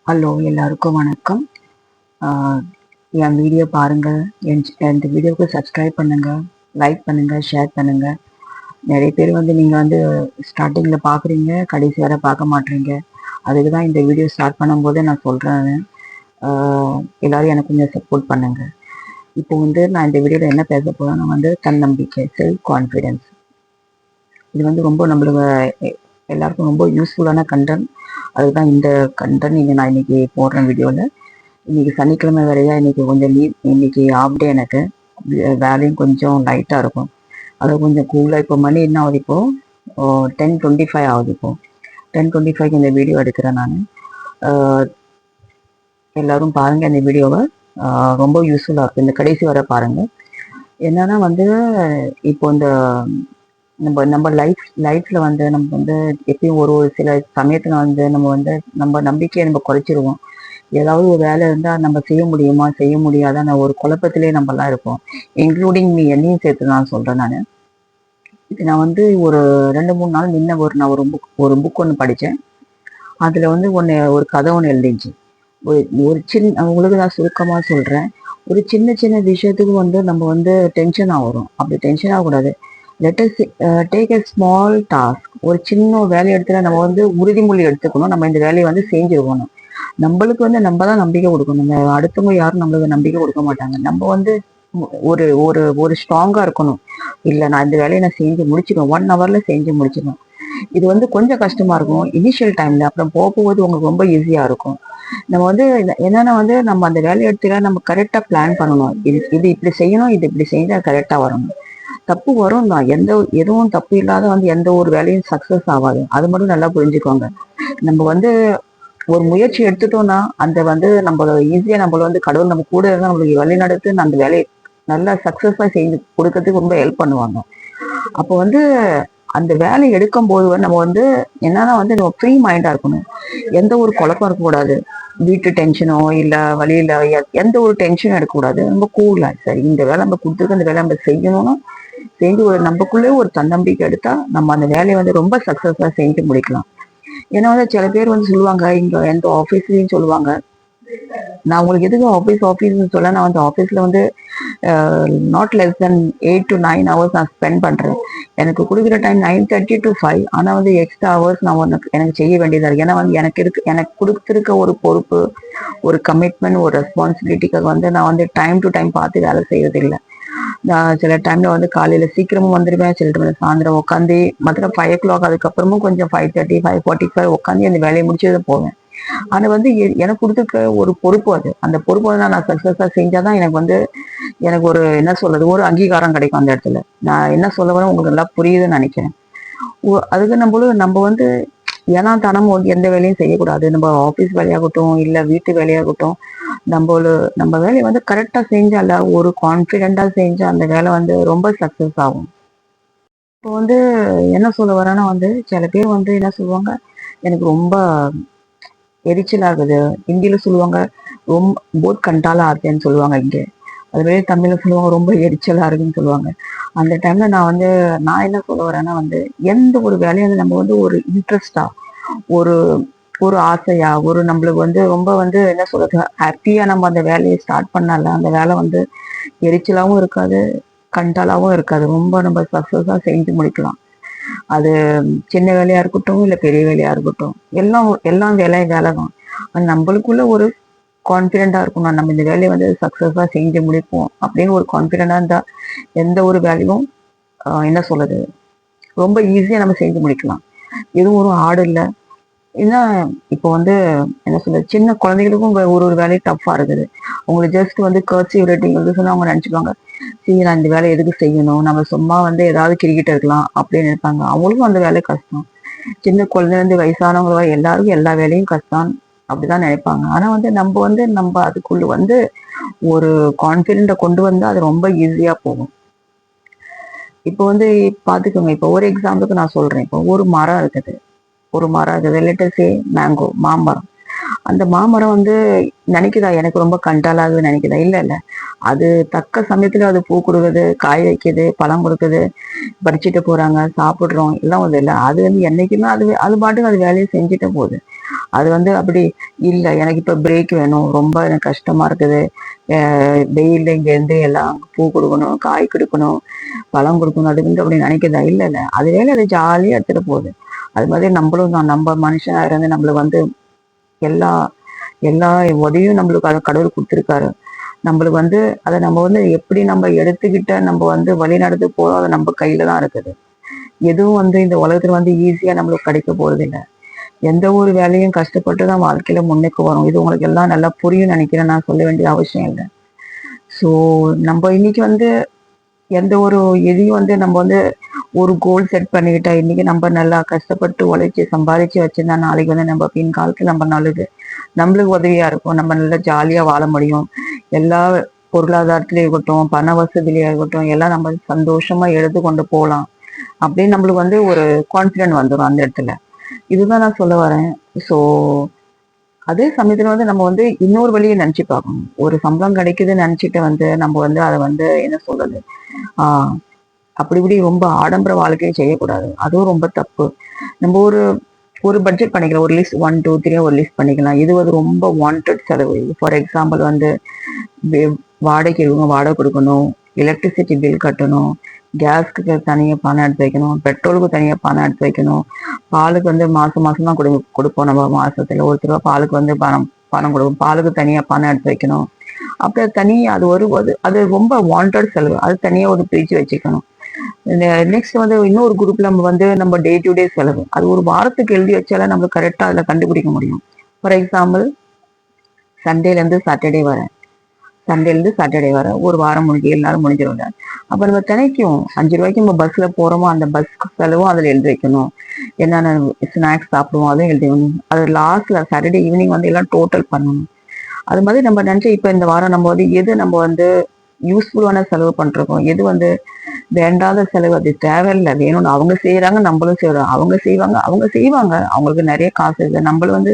Hello, எல்லாருக்கும் வணக்கம். என் video பாருங்க, இந்த வீடியோவுக்கு சப்ஸ்கிரைப் பண்ணுங்க, லைக் பண்ணுங்க, ஷேர் பண்ணுங்க. நிறைய பேர் நீங்கள் ஸ்டார்டிங்கில் பார்க்குறீங்க, கடைசி வரை பார்க்க மாட்டீங்க. அதுக்கு தான் இந்த வீடியோ ஸ்டார்ட் பண்ணும்போதே நான் சொல்கிறேன். எல்லாரும் எனக்கு கொஞ்சம் சப்போர்ட் பண்ணுங்க. இப்போ நான் இந்த வீடியோவில் என்ன பேச போகிறேன், நான் தன்னம்பிக்கை, செல்ஃப் கான்ஃபிடென்ஸ். இது ரொம்ப நம்மளுக்கு எல்லாருக்கும் ரொம்ப யூஸ்ஃபுல்லான கண்டென்ட். அதுதான் இந்த கண்டென்ட் நான் இன்னைக்கு போடுறேன் வீடியோவில். இன்னைக்கு சனிக்கிழமை வேறையா, இன்னைக்கு கொஞ்சம் லீவ், இன்னைக்கு ஆஃப் டே. எனக்கு வேலையும் கொஞ்சம் லைட்டாக இருக்கும். அது கொஞ்சம் கூலாக. இப்போ மணி என்ன ஆகுது? இப்போ 10:25 ஆகுது. இப்போ 10:25 இந்த வீடியோ எடுக்கிறேன் நான். எல்லாரும் பாருங்க இந்த வீடியோவை. ரொம்ப யூஸ்ஃபுல்லாக இருக்கும். இந்த கடைசி வரை பாருங்க. என்னன்னா இப்போ இந்த நம்ம நம்ம லைஃப்ல நம்ம எப்பயும் ஒரு சில சமயத்துல நம்ம நம்பிக்கையை நம்ம குறைச்சிருவோம். ஏதாவது ஒரு வேலை இருந்தா நம்ம செய்ய முடியுமா செய்ய முடியாதான்னு ஒரு குழப்பத்திலே நம்ம எல்லாம் இருப்போம். இன்க்ளூடிங் மீ, என்னையும் சேர்த்து நான் சொல்றேன். நான் ஒரு 2-3 நாள் முன்ன நான் ஒரு புக் ஒன்று படித்தேன். அதுல ஒரு கதை ஒன்று எழுதிச்சு. ஒரு சின்ன, உங்களுக்கு நான் சுருக்கமா சொல்றேன். ஒரு சின்ன சின்ன விஷயத்துக்கு நம்ம டென்ஷன் ஆகிறோம். அப்படி டென்ஷன் ஆகக்கூடாது. Let us take a small task. ஒரு சின்ன வேலை எடுத்துல நம்ம உறுதிமொழி எடுத்துக்கணும். நம்ம இந்த வேலையை செஞ்சிருக்கணும். நம்மளுக்கு நம்ம தான் நம்பிக்கை கொடுக்கணும். அடுத்தவங்க யாரும் நம்மளுக்கு நம்பிக்கை கொடுக்க மாட்டாங்க. நம்ம ஒரு ஒரு ஒரு ஸ்ட்ராங்கா இருக்கணும். இல்ல, நான் இந்த வேலையை நான் செஞ்சு முடிச்சிடுவேன், 1 ஹவர்ல செஞ்சு முடிச்சிடுவேன். இது கொஞ்சம் கஷ்டமா இருக்கும் இனிஷியல் டைம்ல. அப்புறம் போகும்போது உங்களுக்கு ரொம்ப ஈஸியா இருக்கும். நம்ம என்னன்னா நம்ம அந்த வேலையை எடுத்துல நம்ம கரெக்டா பிளான் பண்ணணும். இது இப்படி செய்யணும், இது இப்படி செஞ்சா கரெக்டா வரணும். தப்பு வரும் தான். எதுவும் தப்பு இல்லாத எந்த ஒரு வேலையும் சக்சஸ் ஆகாது. அது மட்டும் நல்லா புரிஞ்சுக்கோங்க. நம்ம ஒரு முயற்சி எடுத்துட்டோம்னா நம்ம ஈஸியா கடவுள் நம்ம கூட இருந்தா நம்மளுக்கு வழி நடத்து அந்த வேலையை நல்லா சக்சஸா செஞ்சு கொடுக்கறதுக்கு ரொம்ப ஹெல்ப் பண்ணுவாங்க. அப்போ அந்த வேலையை எடுக்கும் போது நம்ம என்னன்னா நம்ம ஃப்ரீ மைண்டா இருக்கணும். எந்த ஒரு குழப்பம் இருக்கக்கூடாது. வீட்டு டென்ஷனோ இல்ல வழியில எந்த ஒரு டென்ஷனும் எடுக்கக்கூடாது. நம்ம கூலா, சரி இந்த வேலை நம்ம கொடுத்துருக்க, இந்த வேலை நம்ம செய்யணும்னு செஞ்சு நமக்குள்ளே ஒரு தன்னம்பிக்கை எடுத்தா நம்ம அந்த வேலையை ரொம்ப சக்சஸா செஞ்சு முடிக்கலாம். ஏன்னா சில பேர் சொல்லுவாங்க, இங்க எந்த ஆபீஸ்லயும் சொல்லுவாங்க, நான் உங்களுக்கு எதுக்கு ஆபீஸ்ன்னு சொல்ல, நான் ஆபீஸ்ல not less than 8 to 9 hours நான் ஸ்பெண்ட் பண்றேன். எனக்கு கொடுக்குற டைம் 9:30 to 5. ஆனா எக்ஸ்ட்ரா ஹவர்ஸ் நான் எனக்கு செய்ய வேண்டியதா இருக்கு. ஏன்னா எனக்கு கொடுத்துருக்க ஒரு பொறுப்பு, ஒரு கமிட்மெண்ட், ஒரு ரெஸ்பான்சிபிலிட்டிக்காக நான் டைம் டு டைம் பார்த்து வேலை செய்யறது இல்லை. நான் சில டைம்ல காலையில சீக்கிரமும் வந்துடுவேன், சில டைம்ல சாயந்தரம் உட்காந்து மற்ற 5 o'clock, அதுக்கப்புறமும் கொஞ்சம் 5:30, 5:45 உட்காந்து அந்த வேலையை முடிச்சுட்டு போவேன். ஆனா எனக்கு கொடுத்துருக்க ஒரு பொறுப்பு அது. அந்த பொறுப்பு நான் சக்சஸா செஞ்சாதான் எனக்கு ஒரு என்ன சொல்றது, ஒரு அங்கீகாரம் கிடைக்கும் அந்த இடத்துல. நான் என்ன சொல்ல வரேன் உங்களுக்கு நல்லா புரியுதுன்னு நினைக்கிறேன். அதுக்கு நம்ம ஏன்னா தனம் எந்த வேலையும் செய்யக்கூடாது. நம்ம ஆபீஸ் வேலையாகட்டும் இல்ல வீட்டு வேலையாகட்டும், நம்ம வேலையை கரெக்டா செஞ்சால ஒரு கான்பிடென்டா செஞ்சா அந்த வேலை ரொம்ப சக்சஸ் ஆகும். இப்போ என்ன சொல்ல வரேன்னா சில பேர் என்ன சொல்லுவாங்க, எனக்கு ரொம்ப எரிச்சல் ஆகுது. ஹிந்தியில சொல்லுவாங்க ரொம்ப போட் கண்டால ஆகுதுன்னு சொல்லுவாங்க. இங்கே அதுவே தமிழ்ல சொல்லுவாங்க ரொம்ப எரிச்சலா இருக்குன்னு சொல்லுவாங்க. அந்த டைம்ல நான் என்ன சொல்ல வரேன்னா எந்த ஒரு வேலையை நம்ம ஒரு இன்ட்ரெஸ்டா, ஒரு ஒரு ஆசையா, ஒரு நம்மளுக்கு ரொம்ப என்ன சொல்றது, ஹாப்பியா நம்ம அந்த வேலையை ஸ்டார்ட் பண்ணால அந்த வேலை எரிச்சலாவும் இருக்காது, கண்டாலாவும் இருக்காது. ரொம்ப நம்ம சக்சஸா செஞ்சு முடிக்கலாம். அது சின்ன வேலையா இருக்கட்டும் இல்ல பெரிய வேலையா இருக்கட்டும், எல்லாம் வேலை தான். அது நம்மளுக்குள்ள ஒரு கான்பிடென்டா இருக்கணும். நம்ம இந்த வேலையை சக்சஸா செஞ்சு முடிப்போம் அப்படின்னு ஒரு கான்பிடென்டா இருந்தா எந்த ஒரு வேலையும் என்ன சொல்றது, ரொம்ப ஈஸியா நம்ம செஞ்சு முடிக்கலாம். எதுவும் ஒரு ஹார்டு இல்லை. ஏன்னா இப்போ என்ன சொல்றது, சின்ன குழந்தைகளுக்கும் ஒரு வேலையை டஃப்பா இருக்குது. அவங்களுக்கு ஜஸ்ட் கர்ச்சி ரேட்டிங் சொன்னா அவங்க நினைச்சுப்பாங்க, சரி நான் இந்த வேலை எதுக்கு செய்யணும், நம்ம சும்மா ஏதாவது கிரிக்கெட் இருக்கலாம் அப்படின்னு நினைப்பாங்க. அவங்களுக்கும் அந்த வேலை கஷ்டம். சின்ன குழந்தைலேருந்து வயசானவங்க எல்லாருக்கும் எல்லா வேலையும் கஷ்டம் அப்படிதான் நினைப்பாங்க. ஆனா நம்ம அதுக்குள்ள ஒரு கான்பிடென்ட கொண்டு வந்தா அது ரொம்ப ஈஸியா போகும். இப்போ பாத்துக்கோங்க. இப்போ ஒரு எக்ஸாம்பிளுக்கு நான் சொல்றேன். இப்போ ஒரு மரம் இருக்குது. லெட் அஸ் சே மேங்கோ, மாமரம். அந்த மாமரம் வந்து நினைக்குதா எனக்கு ரொம்ப கண்டாலாகுது நினைக்குதா? இல்ல இல்ல. அது தக்க சமயத்துல அது பூ கொடுக்குது, காய் வைக்குது, பழம் கொடுக்குது, பறிச்சுட்டு போறாங்க, சாப்பிடுறோம், எல்லாம் வந்து இல்லை. அது வந்து என்னைக்குமே அது அது பாட்டுக்கு அது வேலையை செஞ்சுட்டு போகுது. அது வந்து அப்படி இல்லை, எனக்கு இப்ப பிரேக் வேணும், ரொம்ப எனக்கு கஷ்டமா இருக்குது, வெயில்ல இங்க இருந்து எல்லாம் பூ கொடுக்கணும், காய் கொடுக்கணும், பழம் கொடுக்கணும், அது வந்து அப்படி நினைக்கிறதா? இல்ல இல்ல. அது வேலை அது ஜாலியா எடுத்துட்டு போகுது. அது மாதிரி நம்மளும் தான், நம்ம மனுஷனா இருந்து நம்மளுக்கு வந்து எல்லா எல்லா உதவியும் நம்மளுக்கு அதை கடவுள் கொடுத்துருக்காரு. நம்மளுக்கு வந்து அதை நம்ம வந்து எப்படி நம்ம எடுத்துக்கிட்ட நம்ம வந்து வழி நடந்து போறோம், அது நம்ம கையில தான் இருக்குது. எதுவும் வந்து இந்த உலகத்துல வந்து ஈஸியா நம்மளுக்கு கிடைக்க போறது இல்லை. எந்த ஒரு வேலையும் கஷ்டப்பட்டு தான் வாழ்க்கையில முன்னுக்கு வரும். இது உங்களுக்கு எல்லாம் நல்லா புரியும் நினைக்கிறேன், நான் சொல்ல வேண்டிய அவசியம் இல்லை. ஸோ நம்ம இன்னைக்கு வந்து எந்த ஒரு எதையும் வந்து நம்ம வந்து ஒரு கோல் செட் பண்ணிக்கிட்டா, இன்னைக்கு நம்ம நல்லா கஷ்டப்பட்டு உழைச்சி சம்பாதிச்சு வச்சிருந்தா நாளைக்கு வந்து நம்ம பின் காலத்துல நம்ம நல்லது நம்மளுக்கு உதவியா இருக்கும். நம்ம நல்லா ஜாலியா வாழ முடியும். எல்லா பொருளாதாரத்திலே இருக்கட்டும், பண வசதியிலே இருக்கட்டும், எல்லாம் நம்ம சந்தோஷமா எடுத்து கொண்டு போகலாம் அப்படின்னு நம்மளுக்கு வந்து ஒரு கான்பிடன்ட் வந்துடும் அந்த இடத்துல. இதுதான் நான் சொல்ல வரேன். ஸோ அதே சமயத்துல வந்து நம்ம வந்து இன்னொரு வழியை நினைச்சு பார்க்கணும். ஒரு சம்பளம் கிடைக்குதுன்னு நினைச்சிட்டு வந்து நம்ம வந்து அதை வந்து என்ன சொல்றது, அப்படி இப்படி ரொம்ப ஆடம்பர வாழ்க்கையை செய்யக்கூடாது. அதுவும் ரொம்ப தப்பு. நம்ம ஒரு ஒரு பட்ஜெட் பண்ணிக்கலாம். ஒரு லிஸ்ட் 1 2 3 ஒரு லிஸ்ட் பண்ணிக்கலாம். இது வந்து ரொம்ப வாண்டட் செலவு. ஃபார் எக்ஸாம்பிள் வந்து வாடகைக்கு இவங்க வாடகை கொடுக்கணும், எலக்ட்ரிசிட்டி பில் கட்டணும், கேஸ்க்கு தனியாக பணம் எடுத்து வைக்கணும், பெட்ரோலுக்கு தனியாக பணம் எடுத்து வைக்கணும், பாலுக்கு வந்து மாசம் மாசம் தான் கொடுப்போம். நம்ம மாசத்துல ஒரு ரூபா பாலுக்கு வந்து பணம் பணம் கொடுக்கும். பாலுக்கு தனியா பணம் எடுத்து வைக்கணும். அப்புறம் தனியா அது அது ரொம்ப வாண்டட் செலவு. அது தனியா ஒரு பிரிச்சு வச்சுக்கணும். நெக்ஸ்ட் வந்து இன்னொரு குரூப்ல நம்ம வந்து நம்ம டே டு டே செலவு, அது ஒரு வாரத்துக்கு எழுதி வச்சாலே நம்ம கரெக்டா அதுல கண்டுபிடிக்க முடியும். ஃபார் எக்ஸாம்பிள் சண்டேல இருந்து சாட்டர்டே வர ஒரு வாரம் முடிஞ்சு 7 நாள் முடிஞ்சிடும். அப்ப நம்ம தினைக்கும் 5 ரூபாய்க்கு நம்ம பஸ்ல போறோமோ அந்த பஸ் செலவும் அதுல எழுதி வைக்கணும். என்னென்ன ஸ்நாக்ஸ் சாப்பிடுவோம் அதுவும் எழுதி வைக்கணும். அது லாஸ்ட்ல சாட்டர்டே ஈவினிங் வந்து எல்லாம் டோட்டல் பண்ணணும். அது மாதிரி நம்ம நினைச்சா இப்ப இந்த வாரம் நம்ம வந்து எது நம்ம வந்து யூஸ்ஃபுல்லான செலவு பண்றோம், எது வந்து வேண்டாத செலவு, அது தேவையில்லை, வேணும்னு அவங்க செய்யறாங்க, நம்மளும் செய்யறோம். அவங்க செய்வாங்க, அவங்களுக்கு நிறைய காசு இருக்கு. நம்மளும் வந்து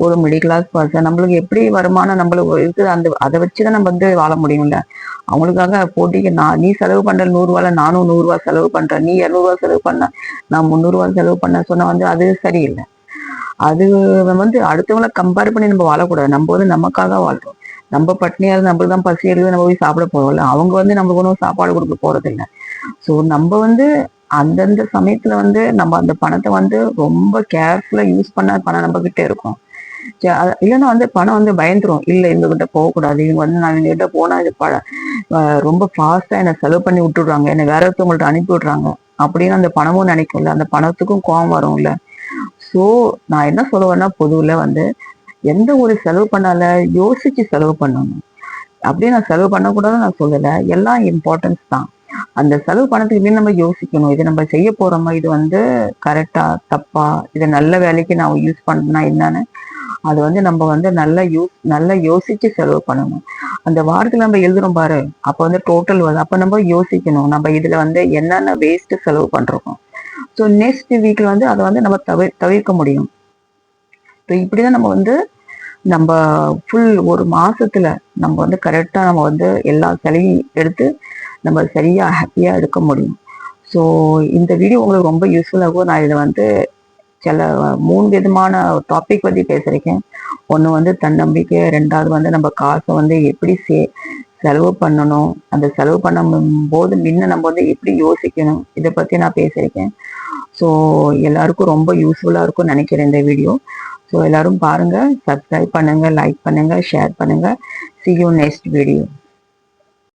ஒரு மிடில் கிளாஸ் பர்சன், நம்மளுக்கு எப்படி வருமானம் நம்மளுக்கு இருக்குது, அதை வச்சுதான் நம்ம வந்து வாழ முடியும்ல. அவங்களுக்காக போட்டிக்கு நீ செலவு பண்ற 100 ரூபாயில நானும் 100 ரூபாய் செலவு பண்றேன், நீ 200 ரூபாய் செலவு பண்ண, நான் 300 ரூபாய் செலவு பண்ண சொன்னா வந்து அது சரியில்லை. அது வந்து அடுத்தவங்களை கம்பேர் பண்ணி நம்ம வாழக்கூடாது. நம்ம வந்து நமக்காக வாழ்றோம். நம்ம பட்னியா இருந்து நம்மளுக்கு தான் பசி எடுத்து நம்ம போய் சாப்பிட போறோம்ல, அவங்க வந்து நம்மளுக்கு ஒன்றும் சாப்பாடு கொடுக்க போறது இல்லை. ஸோ நம்ம வந்து அந்தந்த சமயத்துல வந்து நம்ம அந்த பணத்தை வந்து ரொம்ப கேர்ஃபுல்லா யூஸ் பண்ண பணம் நம்ம கிட்ட இருக்கும். இல்லைன்னா வந்து பணம் வந்து பயந்துரும். இல்லை இவங்க கிட்ட போகக்கூடாது, இவங்க வந்து நான் இவங்க கிட்ட போனா இது ரொம்ப ஃபாஸ்டா என்னை செலவு பண்ணி விட்டுடுறாங்க, என்னை வேற ஒருத்தவங்கள்ட்ட அனுப்பி விடுறாங்க அப்படின்னு அந்த பணமும் நினைக்கும்ல, அந்த பணத்துக்கும் கோவம் வரும்ல. ஸோ நான் என்ன சொல்லுவேன்னா, பொதுவில் வந்து எந்த ஒரு செலவு பண்ணால யோசிச்சு செலவு பண்ணணும். அப்படியே நான் செலவு பண்ணக்கூடாதுன்னு நான் சொல்லலை, எல்லாம் இம்பார்ட்டன்ஸ் தான். அந்த செலவு பணத்துக்கு மீன் நம்ம யோசிக்கணும். இது நம்ம செய்ய போறோமா, இது வந்து கரெக்டா தப்பா, இதை நல்ல வேலைக்கு நான் யூஸ் பண்ணா என்னன்னு அது வந்து நம்ம வந்து நல்லா யோசிச்சு செலவு பண்ணணும். அந்த வாரத்துல நம்ம எழுதுறோம் பாரு, அப்ப வந்து டோட்டல் வருது. அப்ப நம்ம யோசிக்கணும், நம்ம இதுல வந்து என்னென்ன வேஸ்ட் செலவு பண்றோம். ஸோ நெக்ஸ்ட் வீக்ல வந்து அதை வந்து நம்ம தவிர்க்க முடியும். ஸோ இப்படிதான் நம்ம ஃபுல் ஒரு மாசத்துல நம்ம வந்து கரெக்டா நம்ம வந்து எல்லா செலவையும் எடுத்து நம்ம சரியா ஹாப்பியா எடுக்க முடியும். ஸோ இந்த வீடியோ உங்களுக்கு ரொம்ப யூஸ்ஃபுல்லாகும். நான் இதை வந்து சில 3 விதமான டாபிக் பத்தி பேசியிருக்கேன். ஒன்று வந்து தன்னம்பிக்கை, 2வது வந்து நம்ம காசை வந்து எப்படி செலவு பண்ணணும், அந்த செலவு பண்ணும் போது முன்ன நம்ம வந்து எப்படி யோசிக்கணும், இதை பத்தி நான் பேசியிருக்கேன். ஸோ எல்லாருக்கும் ரொம்ப யூஸ்ஃபுல்லா இருக்கும்னு நினைக்கிறேன் இந்த வீடியோ. ஸோ எல்லாரும் பாருங்க, சப்ஸ்கிரைப் பண்ணுங்க, லைக் பண்ணுங்க, ஷேர் பண்ணுங்க. See you next video.